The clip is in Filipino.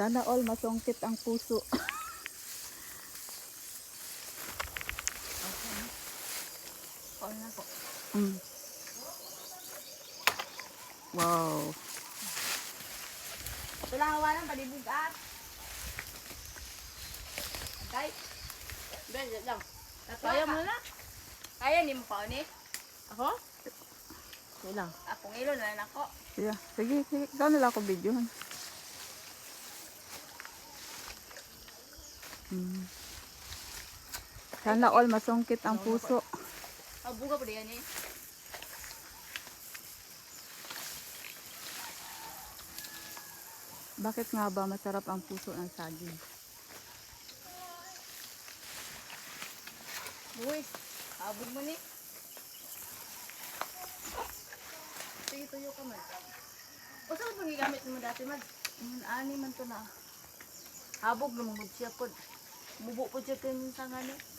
Sana all masungkit ang puso. Okay. Call na po. Mm. Wow. Ito lang hawanan, palibog at. Okay? Ben, lang. Kaya mo na. Kaya, hindi mo pa ni? Ako? Sige lang. Akong ilo na lang ako. Yeah. Sige, sige. Ikaw nila ako videohan. Sana all masungkit ang puso. Buka pa diyan eh. Bakit nga ba masarap ang puso ng saging? Buwis, habog mo ni. Sige, tuyo ka man. O saan pang gigamit mo dati, Mag? Ani man to na. Habog na mong siya po. Mubo po siya kayo sa nga ni.